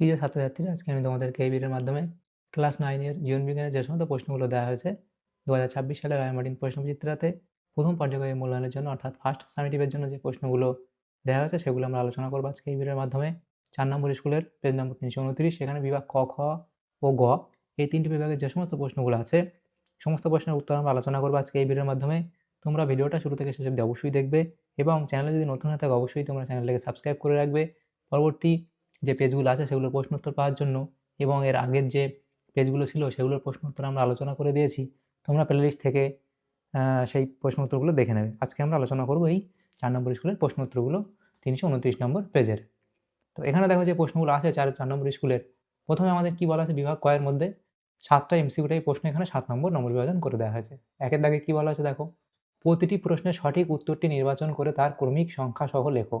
প্রিয় ছাত্রছাত্রীরা, আজকে আমি তোমাদেরকে এই ভিডিওর মাধ্যমে ক্লাস 9 এর জীবনবিজ্ঞানের যে সমস্ত প্রশ্নগুলো দেওয়া হয়েছে 2026 সালের রায়মার্টিন প্রশ্নবিচিত্রাতে প্রথম পর্যায়ে মূল্যায়নের জন্য অর্থাৎ ফার্স্ট সামেটিভের জন্য যে প্রশ্নগুলো দেওয়া হয়েছে সেগুলো আমরা আলোচনা করবো আজকে এই ভিডিওর মাধ্যমে। 4 নম্বর স্কুলের পেজ নম্বর 329, সেখানে বিভাগ ক, খ ও গ এই তিনটি বিভাগের যে সমস্ত প্রশ্নগুলো আছে সমস্ত প্রশ্নের উত্তর আমরা আলোচনা করবো আজকে এই ভিডিওর মাধ্যমে। তোমরা ভিডিওটা শুরু থেকে শেষ অবধি অবশ্যই দেখবে এবং চ্যানেলে যদি নতুন হয়ে থাকে অবশ্যই তোমরা চ্যানেলটাকে সাবস্ক্রাইব করে রাখবে। পরবর্তী যে পেজগুলো আছে সেগুলোর প্রশ্ন উত্তর পাওয়ার জন্য এবং এর আগের যে পেজগুলো ছিল সেগুলোর প্রশ্ন উত্তর আমরা আলোচনা করে দিয়েছি। তোমরা প্লেলিস্ট থেকে সেই প্রশ্ন উত্তরগুলো দেখে নেবে। আজকে আমরা আলোচনা করব এই 4 নম্বর স্কুলের প্রশ্ন উত্তরগুলো 329 নম্বর পেজের। তো এখানে দেখো যে প্রশ্নগুলো আছে 4 নম্বর স্কুলের। প্রথমে আমাদের কি বলা আছে, বিভাগ ক এর মধ্যে 7টা এমসিকিউ টাইপ প্রশ্ন এখানে 7 নম্বর বিভাজন করে দেওয়া হয়েছে। একের দাগে কি বলা আছে দেখো, প্রতিটি প্রশ্নের সঠিক উত্তরটি নির্বাচন করে তার ক্রমিক সংখ্যা সহ লেখো।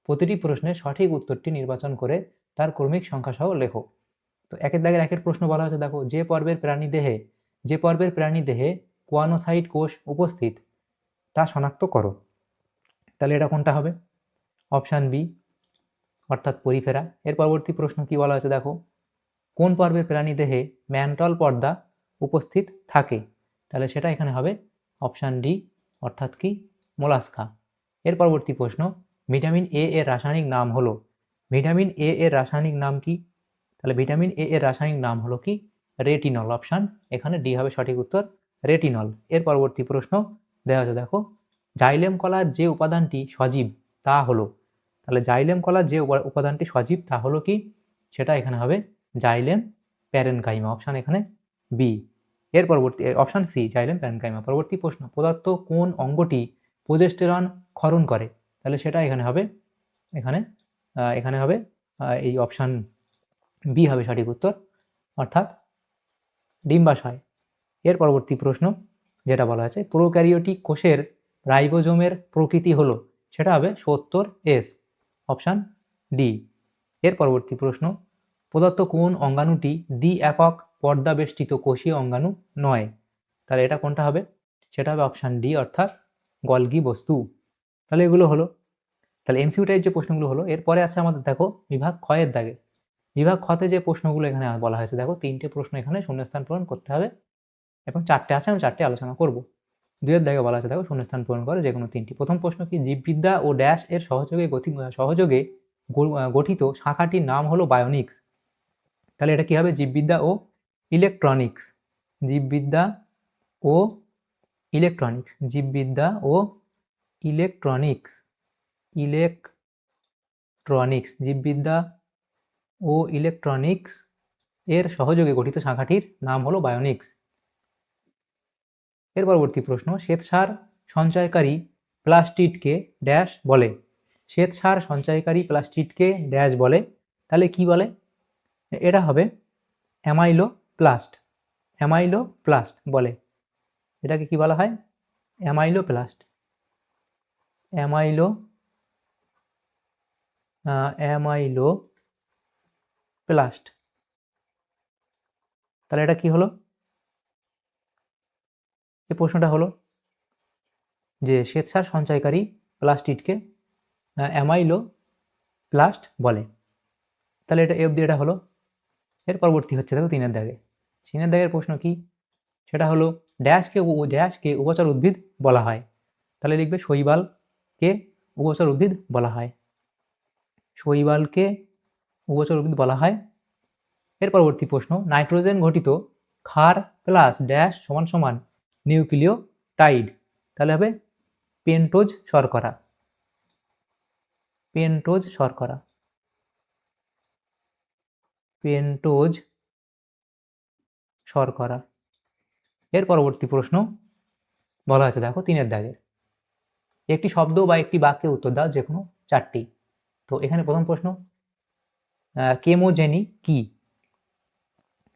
প্রতিটি প্রশ্নের সঠিক উত্তরটি নির্বাচন করে তার ক্রমিক সংখ্যা সহ লেখো। তো একের দাগের একের প্রশ্ন বলা হয়েছে দেখো, যে পর্বের প্রাণী দেহে কোয়ানোসাইট কোষ উপস্থিত তা শনাক্ত করো। তাহলে এটা কোনটা হবে? অপশান বি, অর্থাৎ পরিফেরা। এর পরবর্তী প্রশ্ন কি বলা হয়েছে দেখো, কোন পর্বের প্রাণী দেহে ম্যান্টল পর্দা উপস্থিত থাকে? তাহলে সেটা এখানে হবে অপশান ডি, অর্থাৎ কি মোলাস্কা। এর পরবর্তী প্রশ্ন, ভিটামিন এ এর রাসায়নিক নাম হলো। ভিটামিন এ এর রাসায়নিক নাম কি? তাহলে ভিটামিন এ এর রাসায়নিক নাম হলো কি রেটিনল। অপশান এখানে ডি হবে সঠিক উত্তর, রেটিনল। এর পরবর্তী প্রশ্ন দেওয়া আছে দেখো, জাইলেম কলার যে উপাদানটি সজীব তা হলো। তাহলে জাইলেম কলার যে উপাদানটি সজীব তা হলো কি? সেটা এখানে হবে জাইলেম প্যারেনকাইমা। অপশান এখানে বি। এর পরবর্তী অপশান সি, জাইলেম প্যারেনকাইমা। পরবর্তী প্রশ্ন, পদার্থ কোন অঙ্গটি প্রোজেস্টেরন ক্ষরণ করে? তাহলে সেটা এখানে হবে এখানে হবে এই অপশান বি হবে সঠিক উত্তর, অর্থাৎ ডিম্বাশয়। এর পরবর্তী প্রশ্ন যেটা বলা আছে, প্রোক্যারিওটিক কোষের রাইবোজোমের প্রকৃতি হলো, সেটা হবে 70S। Option D. এর পরবর্তী প্রশ্ন, প্রদত্ত কোন অঙ্গাণুটি দ্বি একক পর্দাবেষ্টিত কোষীয় অঙ্গাণু নয়? তাহলে এটা কোনটা হবে? সেটা হবে অপশান ডি, অর্থাৎ গলগি বস্তু। তাহলে এগুলো হলো, তাহলে এমসিকিউ টাইপ যে প্রশ্নগুলো হলো। এরপরে আছে আমাদের দেখো বিভাগ খ এর দাগে। বিভাগ খতে যে প্রশ্নগুলো এখানে বলা হয়েছে দেখো, 3টে প্রশ্ন এখানে শূন্যস্থান পূরণ করতে হবে এবং 4টে আছে, আমি 4টে আলোচনা করব। 2 এর দাগে বলা আছে দেখো, শূন্যস্থান পূরণ করে যে কোনো 3টি। প্রথম প্রশ্ন কি, জীববিদ্যা ও ড্যাশ এর সহযোগে গঠিত শাখাটির নাম হলো বায়োনিক্স। তাহলে এটা কি হবে? জীববিদ্যা ও ইলেকট্রনিক্স। জীববিদ্যা ও ইলেকট্রনিক্স। জীববিদ্যা ও ইলেকট্রনিক্স। জীববিদ্যা ও ইলেকট্রনিক্স এর সহযোগে গঠিত শাখাটির নাম হলো বায়োনিক্স। এর পরবর্তী প্রশ্ন, শ্বেতসার সঞ্চয়কারী প্লাস্টিডকে ড্যাশ বলে। শ্বেতসার সঞ্চয়কারী প্লাস্টিডকে ড্যাশ বলে। তাহলে কি বলে? এটা হবে অ্যামাইলোপ্লাস্ট বলে। এটাকে কি বলা হয়? অ্যামাইলোপ্লাস্ট। অ্যামাইলোপ্লাস্ট। তাহলে এটা কি হলো? এই প্রশ্নটা হলো যে শ্বেতসার সঞ্চয়কারী প্লাস্টিডকে অ্যামাইলোপ্লাস্ট বলে। তাহলে এটা এ অবধি এটা হলো। এর পরবর্তী হচ্ছে দেখো 3 এর দাগে। 3 এর দাগের প্রশ্ন কি? সেটা হলো ড্যাশকে উভচর উদ্ভিদ বলা হয়। তাহলে লিখবে শৈবালকে উভচর উদ্ভিদ বলা হয়। শৈবালকে উভচর উদ্ভিদ বলা হয়। এর পরবর্তী প্রশ্ন, নাইট্রোজেন ঘটিত ক্ষার প্লাস ড্যাশ সমান সমান নিউক্লিওটাইড। তাহলে হবে পেন্টোজ শর্করা। পেন্টোজ শর্করা। পেন্টোজ শর্করা। এর পরবর্তী প্রশ্ন বলা আছে দেখো 3 এর দাগে, একটি শব্দ বা একটি বাক্যে উত্তর দাও, যে কোনো 4টি। তো এখানে প্রথম প্রশ্ন, কেমোজেনি কি?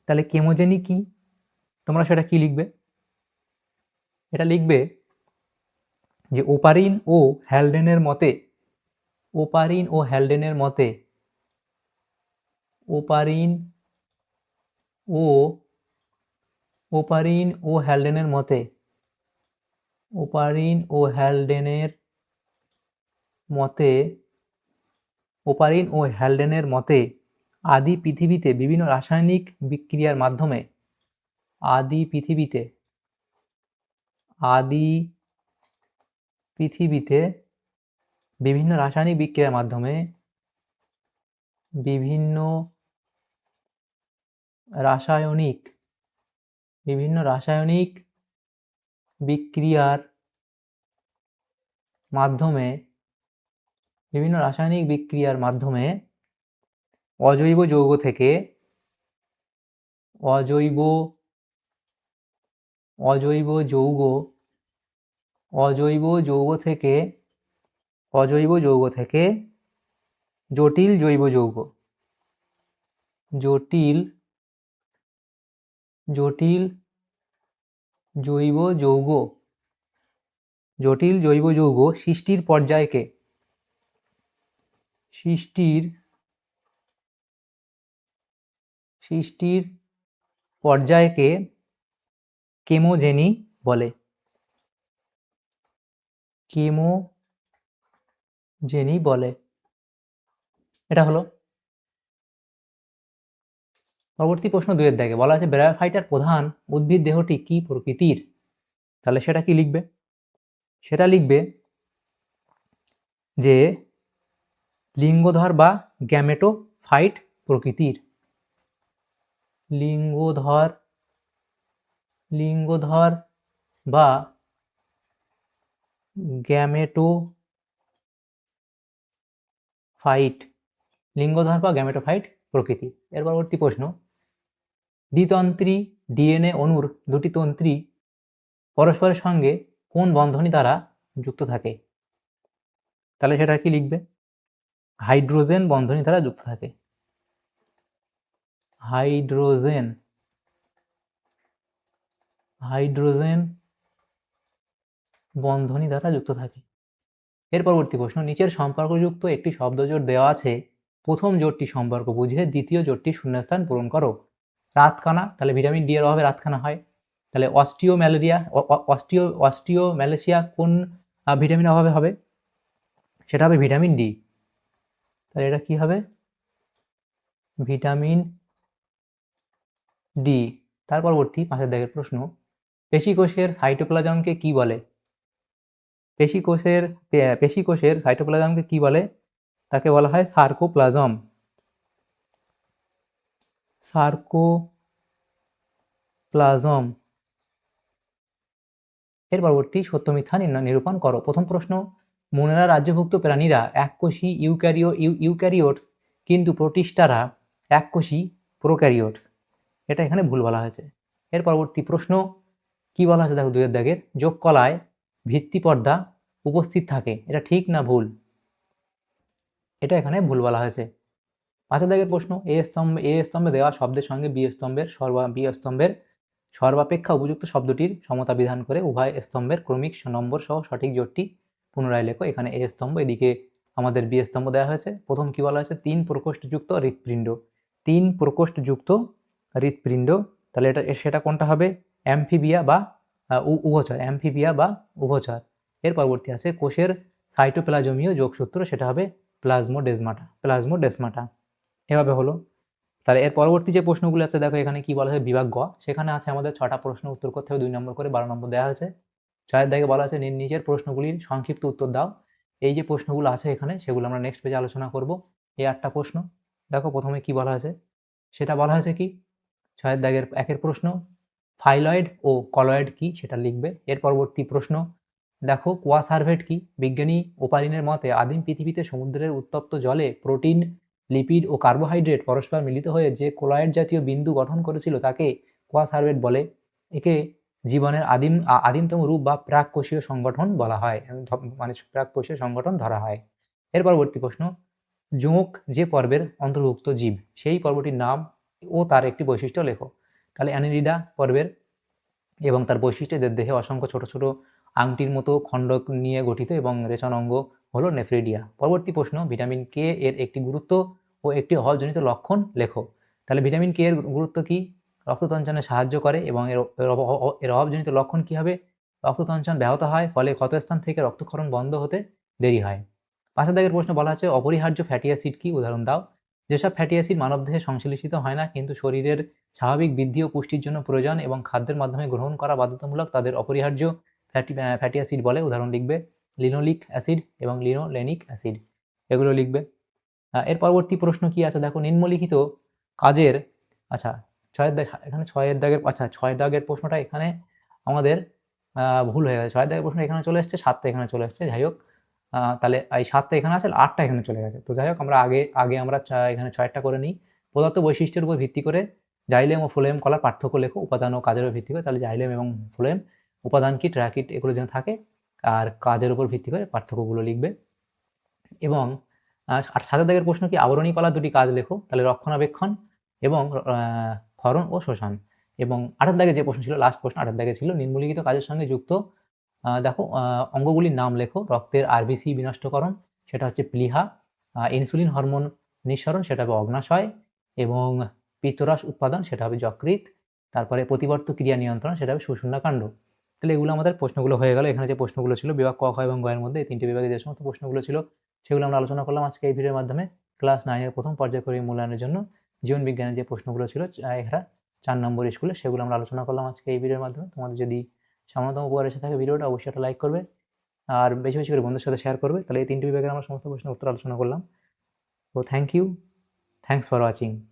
তাহলে কেমোজেনি কি? তোমরা সেটা কি লিখবে? এটা লিখবে যে ওপারিন ও হ্যালডেনের মতে ওপারিন ও হ্যালডেনের মতে ওপারিন ও হ্যালডেনের মতে ওপারিন ও হ্যালডেনের মতে আদি পৃথিবীতে বিভিন্ন রাসায়নিক বিক্রিয়ার মাধ্যমে আদি পৃথিবীতে বিভিন্ন রাসায়নিক বিক্রিয়ার মাধ্যমে বিভিন্ন রাসায়নিক বিক্রিয়ার মাধ্যমে অজৈব যৌগ থেকে জটিল জৈব যৌগ সৃষ্টির পর্যায়কে কেমোজেনি বলে। এটা হলো। পরবর্তী প্রশ্ন 2 এর দাগে বলা আছে ব্রায়োফাইটার প্রধান উদ্ভিদ দেহটি কি প্রকৃতির? তাহলে সেটা কি লিখবে? সেটা লিখবে যে লিঙ্গধর বা গ্যামেটোফাইট প্রকৃতির। লিঙ্গধর বা গ্যামেটোফাইট প্রকৃতি। এর পরবর্তী প্রশ্ন, দ্বিতন্ত্রী ডিএনএ অণুর দুটি তন্ত্রী পরস্পরের সঙ্গে কোন বন্ধনী দ্বারা যুক্ত থাকে? তাহলে সেটা কি লিখবে? হাইড্রোজেন বন্ধনী দ্বারা যুক্ত থাকে। হাইড্রোজেন বন্ধনী দ্বারা যুক্ত থাকে। এর পরবর্তী প্রশ্ন, নিচের সম্পর্কযুক্ত একটি শব্দজোড় দেওয়া আছে, প্রথম জোড়টি সম্পর্ক বুঝে দ্বিতীয় জোড়টি শূন্যস্থান পূরণ করো। রাতকানা, তাহলে ভিটামিন ডি এর অভাবে রাতকানা হয়। তাহলে অস্টিওম্যালেশিয়া কোন ভিটামিনের অভাবে হবে? সেটা হবে ভিটামিন ডি। তাহলে এটা কি হবে? Vitamin D. তার পরবর্তী 5 দাগের প্রশ্ন, পেশিকোষের সাইটোপ্লাজমকে কি বলে? পেশিকোষের সাইটোপ্লাজমকে কি বলে? তাকে বলা হয় সার্কোপ্লাজম। এর পরবর্তী সত্য মিথ্যা নিরূপণ করো। প্রথম প্রশ্ন, মোনেরা রাজ্যভুক্ত প্রাণীরা এককোষী ইউক্যারিওটস, কিন্তু প্রোটিস্টারা এককোষী প্রোক্যারিওটস। এটা এখানে ভুল বলা হয়েছে। এর পরবর্তী প্রশ্ন কি বলা হয়েছে দেখো 2 এর দাগের, যোগকলায় ভিত্তিপর্দা উপস্থিত থাকে, এটা ঠিক না ভুল? এটা এখানে ভুল বলা হয়েছে। 5 দাগের প্রশ্ন, এ স্তম্ভে দেওয়া শব্দের সঙ্গে বি স্তম্ভের সর্বাপেক্ষা উপযুক্ত শব্দটির সমতা বিধান করে উভয় স্তম্ভের ক্রমিক নম্বর সহ সঠিক জোটটি পুনরায় লেখো। এখানে এ স্তম্ভ, এদিকে আমাদের বি স্তম্ভ দেওয়া হয়েছে। প্রথম কি বলা হয়েছে? 3 প্রকোষ্ঠযুক্ত হৃৎপিণ্ড। তাহলে সেটা কোনটা হবে? অ্যাম্ফিবিয়া বা উভচর। এর পরবর্তী আছে কোষের সাইটোপ্লাজমীয় যোগসূত্র, সেটা হবে প্লাজমোডেসমাটা। এভাবে হলো। তাহলে এর পরবর্তী যে প্রশ্নগুলো আছে দেখো, এখানে কি বলা হয়েছে বিভাগ গ, সেখানে আছে আমাদের 6টা প্রশ্ন উত্তর করতে হবে, 2 নম্বর করে 12 নম্বর দেওয়া হয়েছে। 4 দাগে বলা আছে নিচের প্রশ্নগুলির সংক্ষিপ্ত উত্তর দাও। এই যে প্রশ্নগুলো আছে এখানে, সেগুলো আমরা নেক্সট পেজে আলোচনা করব। এই 8টা প্রশ্ন দেখো, প্রথমে কি বলা আছে সেটা বলা হয়েছে কি, 6 দাগের 1 প্রশ্ন, ফাইলয়েড ও কলয়েড কি, সেটা লিখবে। এর পরবর্তী প্রশ্ন দেখো, কোয়াসার্ভেট কি? বিজ্ঞানী ওপারিনের মতে আদিম পৃথিবীতে সমুদ্রের উত্তপ্ত জলে প্রোটিন, লিপিড ও কার্বোহাইড্রেট পরস্পর মিলিত হয়ে যে কলয়েড জাতীয় বিন্দু গঠন করেছিল তাকে কোয়াসার্ভেট বলে। একে জীবনের আদিমতম রূপ বা প্রাক কোষীয় সংগঠন বলা হয়, মানে প্রাক কোষীয় সংগঠন ধরা হয়। এর পরবর্তী প্রশ্ন, জোঁক যে পর্বের অন্তর্ভুক্ত জীব, সেই পর্বটির নাম ও তার একটি বৈশিষ্ট্য লেখো। তাহলে অ্যানিলিডা পর্বের, এবং তার বৈশিষ্ট্যের দেহে অসংখ্য ছোট ছোট আংটির মতো খণ্ডক নিয়ে গঠিত এবং রেচন অঙ্গ হলো নেফ্রিডিয়া। পরবর্তী প্রশ্ন, ভিটামিন কে এর একটি গুরুত্ব ও একটি অভাবজনিত লক্ষণ লেখো। তাহলে ভিটামিন কে এর গুরুত্ব কি? রক্ততঞ্চনে সাহায্য করে, এবং এর অভাবজনিত লক্ষণ কি হবে? রক্ততঞ্চন ব্যাহত হয়, ফলে ক্ষতস্থান থেকে রক্তক্ষরণ বন্ধ হতে দেরি হয়। 5 দাগের প্রশ্ন বলা আছে অপরিহার্য ফ্যাটি অ্যাসিড কি? উদাহরণ দাও। যেসব ফ্যাটি অ্যাসিড মানবদেহে সংশ্লেষিত হয় না কিন্তু শরীরের স্বাভাবিক বৃদ্ধি ও পুষ্টির জন্য প্রয়োজন এবং খাদ্যের মাধ্যমে গ্রহণ করা বাধ্যতামূলক তাদের অপরিহার্য ফ্যাটি অ্যাসিড বলে। উদাহরণ লিখবে লিনোলিক অ্যাসিড এবং লিনোলেনিক অ্যাসিড, এগুলো লিখবে। এর পরবর্তী প্রশ্ন কি আছে দেখো, নিম্নলিখিত কাজের, আচ্ছা 6 এর দাগ, এখানে 6 এর দাগের, আচ্ছা 6 দাগের প্রশ্নটা এখানে আমাদের ভুল হয়ে গেছে। 6 দাগের প্রশ্ন এখানে চলে এসছে, 7টা এখানে চলে এসছে। যাই হোক, তাহলে এই 7টা এখানে আছে, 8টা এখানে চলে গেছে। তো যাই হোক, আমরা আগে আমরা এখানে 6টা করে নিই। প্রদত্ত বৈশিষ্ট্যের উপর ভিত্তি করে জাইলেম ও ফ্লোয়েম কলার পার্থক্য লেখো উপাদান ও কাজের উপর ভিত্তি করে। তাহলে জাইলেম এবং ফ্লোয়েম উপাদান কি, ট্র্যাকিট, এগুলো যেন থাকে, আর কাজের উপর ভিত্তি করে পার্থক্যগুলো লিখবে। এবং 7 দাগের প্রশ্ন কি, আবরণী কলার দুটি কাজ লেখো। তাহলে রক্ষণাবেক্ষণ এবং ক্ষরণ ও শোষণ। এবং 8 দাগে যে প্রশ্ন ছিল, লাস্ট প্রশ্ন 8 দাগে ছিল, নিম্নলিখিত কাজের সঙ্গে যুক্ত দেখো অঙ্গগুলির নাম লেখো। রক্তের আরবিসি বিনষ্টকরণ, সেটা হচ্ছে প্লীহা। ইনসুলিন হরমোন নিঃসরণ, সেটা হবে অগ্নাশয়। এবং পিত্তরস উৎপাদন, সেটা হবে যকৃৎ। তারপরে প্রতিবর্ত ক্রিয়া নিয়ন্ত্রণ, সেটা হবে সুষুম্নাকাণ্ড। তাহলে এগুলো আমাদের প্রশ্নগুলো হয়ে গেল। এখানে যে প্রশ্নগুলো ছিল বিভাগ ক, খ এবং গ এর মধ্যে, এই 3টে বিভাগে যে সমস্ত প্রশ্নগুলো ছিল সেগুলো আমরা আলোচনা করলাম আজকে এই ভিডিওর মাধ্যমে। ক্লাস 9 এর প্রথম পর্যায়ক্রমিক মূল্যায়নের জন্য জীবন বিজ্ঞানের যে প্রশ্নগুলো ছিল এরা 4 নম্বর স্কুলে, সেগুলো আমরা আলোচনা করলাম আজকে এই ভিডিওর মাধ্যমে। তোমাদের যদি সামান্যতম উপকার এসে থাকে ভিডিওটা, অবশ্যই একটা লাইক করবে আর বেশি বেশি করে বন্ধুদের সাথে শেয়ার করবে। তাহলে এই 3টে বিভাগের আমরা সমস্ত প্রশ্নের উত্তর আলোচনা করলাম। তো thank you, thanks for watching.